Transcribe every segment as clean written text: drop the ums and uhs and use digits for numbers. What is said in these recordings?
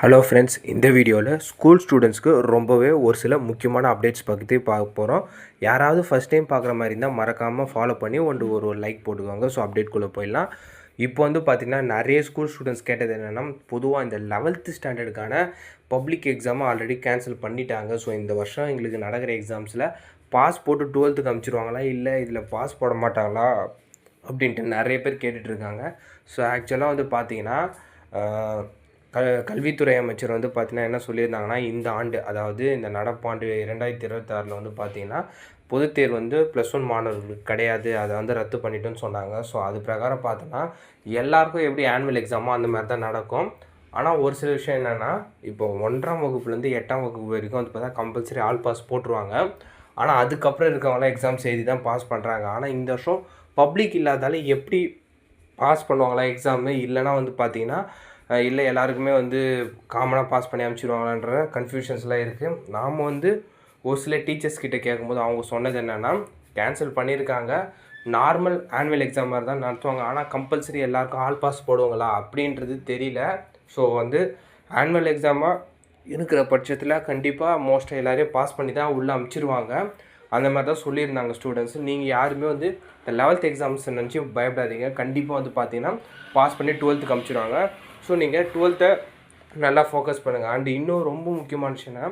Hello friends, இந்த வீடியோவில் school ஸ்டூடெண்ட்ஸ்க்கு ரொம்பவே ஒரு சில முக்கியமான அப்டேட்ஸ் பற்றி பார்க்க போகிறோம். யாராவது ஃபஸ்ட் டைம் பார்க்குற மாதிரி இருந்தால் மறக்காமல் ஃபாலோ பண்ணி ஒரு லைக் போட்டுக்கோங்க. ஸோ அப்டேட்குள்ளே போயிடலாம். இப்போ பார்த்திங்கன்னா நிறைய ஸ்கூல் ஸ்டூடெண்ட்ஸ் கேட்டது என்னென்னா, பொதுவாக இந்த 11th ஸ்டாண்டர்டுக்கான பப்ளிக் எக்ஸாமை ஆல்ரெடி கேன்சல் பண்ணிட்டாங்க. ஸோ இந்த வருஷம் எங்களுக்கு நடக்கிற எக்ஸாம்ஸில் பாஸ் போட்டு 12th அனுப்பிச்சிடுவாங்களா, இல்லை இதில் பாஸ் போட மாட்டாங்களா அப்படின்ட்டு நிறைய பேர் கேட்டுட்ருக்காங்க. ஸோ ஆக்சுவலாக பார்த்திங்கன்னா கல்வித்துறை அமைச்சர் பார்த்திங்கன்னா என்ன சொல்லியிருந்தாங்கன்னா, இந்த ஆண்டு, அதாவது இந்த நடப்பாண்டு 2026 பார்த்திங்கன்னா பொதுத் தேர்வு +1 மாணவர்களுக்கு கிடையாது, அதை ரத்து பண்ணிட்டோன்னு சொன்னாங்க. ஸோ அது பிரகாரம் பார்த்தோன்னா எல்லாருக்கும் எப்படி ஆனுவல் எக்ஸாமோ அந்த மாதிரி தான் நடக்கும். ஆனால் ஒரு சில விஷயம் என்னென்னா, இப்போ 1ஆம் வகுப்புலேருந்து 8ஆம் வகுப்பு வரைக்கும் பார்த்தா கம்பல்சரி ஆல் பாஸ் போட்டுருவாங்க. ஆனால் அதுக்கப்புறம் இருக்கவங்களாம் எக்ஸாம்ஸ் எழுதி தான் பாஸ் பண்ணுறாங்க. ஆனால் இந்த வருஷம் பப்ளிக் இல்லாதால எப்படி பாஸ் பண்ணுவாங்களா எக்ஸாமு, இல்லைனா பார்த்திங்கன்னா இல்லை எல்லாருக்குமே காமனாக பாஸ் பண்ணி அனுப்பிச்சிடுவாங்களான்ற கன்ஃபியூஷன்ஸ்லாம் இருக்குது. நாம் ஒரு சில டீச்சர்ஸ் கிட்டே கேட்கும்போது அவங்க சொன்னது என்னென்னா, கேன்சல் பண்ணியிருக்காங்க, நார்மல் ஆனுவல் எக்ஸாம் மாதிரி தான் நடத்துவாங்க, ஆனால் கம்பல்சரி எல்லாருக்கும் ஆல் பாஸ் போடுவாங்களா அப்படின்றது தெரியல. ஸோ ஆனுவல் எக்ஸாமாக இருக்கிற பட்சத்தில் கண்டிப்பாக மோஸ்ட்டாக எல்லோரையும் பாஸ் பண்ணி தான் உள்ளே அனுப்பிச்சிருவாங்க. அந்த மாதிரி தான் சொல்லியிருந்தாங்க ஸ்டூடெண்ட்ஸு. நீங்கள் யாருமே இந்த 11th எக்ஸாம்ஸ் நினச்சி பயப்படாதீங்க. கண்டிப்பாக பார்த்தீங்கன்னா பாஸ் பண்ணி 12th அனுப்பிச்சிடுவாங்க. ஸோ நீங்கள் 12th நல்லா ஃபோக்கஸ் பண்ணுங்கள். அண்டு இன்னும் ரொம்ப முக்கியமான விஷயம்னா,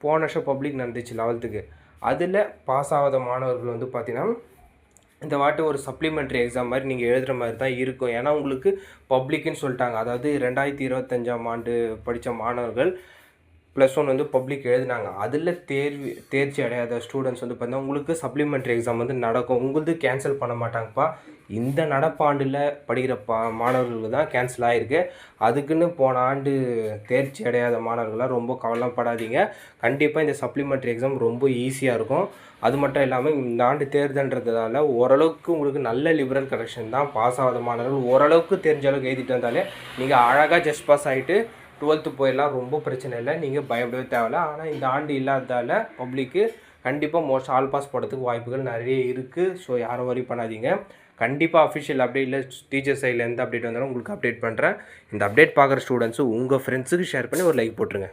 போன வருஷம் பப்ளிக் நடந்துச்சு 11th, அதில் பாஸ் ஆகாத மாணவர்கள் பார்த்தீங்கன்னா இந்த வாட்டி ஒரு சப்ளிமெண்ட்ரி எக்ஸாம் மாதிரி நீங்கள் எழுதுகிற மாதிரி தான் இருக்கும். ஏன்னா உங்களுக்கு பப்ளிக்குன்னு சொல்லிட்டாங்க. அதாவது 2025ஆம் ஆண்டு படித்த மாணவர்கள் +1 பப்ளிக் எழுதினாங்க. அதில் தேர்ச்சி அடையாத ஸ்டூடெண்ட்ஸ் பார்த்தீங்கன்னா உங்களுக்கு சப்ளிமெண்ட்ரி எக்ஸாம் நடக்கும். உங்களுக்கு கேன்சல் பண்ண மாட்டாங்கப்பா. இந்த நடப்பாண்டில் படிக்கிற மாணவர்களுக்கு தான் கேன்சல் ஆகிருக்கு. அதுக்குன்னு போன ஆண்டு தேர்ச்சி அடையாத மாணவர்களாக ரொம்ப கவலைப்படாதீங்க. கண்டிப்பாக இந்த சப்ளிமெண்ட்ரி எக்ஸாம் ரொம்ப ஈஸியாக இருக்கும். அது மட்டும் இல்லாமல் இந்த ஆண்டு தேர்தல்ன்றதால ஓரளவுக்கு உங்களுக்கு நல்ல லிபரல் கரெக்ஷன் தான். பாஸ் ஆகாத மாணவர்கள் ஓரளவுக்கு தெரிஞ்ச அளவுக்கு எழுதிட்டு வந்தாலே நீங்கள் அழகாக ஜஸ்ட் பாஸ் ஆகிட்டு 12th போயிடலாம். ரொம்ப பிரச்சனை இல்லை, நீங்கள் பயப்படவே தேவையில்ல. ஆனால் இந்த ஆண்டு இல்லாததால் பப்ளிக்கு கண்டிப்பாக மோஸ்ட் ஆல் பாஸ் போடுறதுக்கு வாய்ப்புகள் நிறைய இருக்குது. ஸோ யாரும் வரி பண்ணாதீங்க. கண்டிப்பாக அஃபிஷியல் அப்டேட் இல்லை, டீச்சர் சைடில் எந்த அப்டேட் வந்தாலும் உங்களுக்கு அப்டேட் பண்ணுறேன். இந்த அப்டேட் பார்க்குற ஸ்டூடெண்ட்ஸு உங்கள் ஃப்ரெண்ட்ஸுக்கு ஷேர் பண்ணி ஒரு லைக் போட்டுருங்க.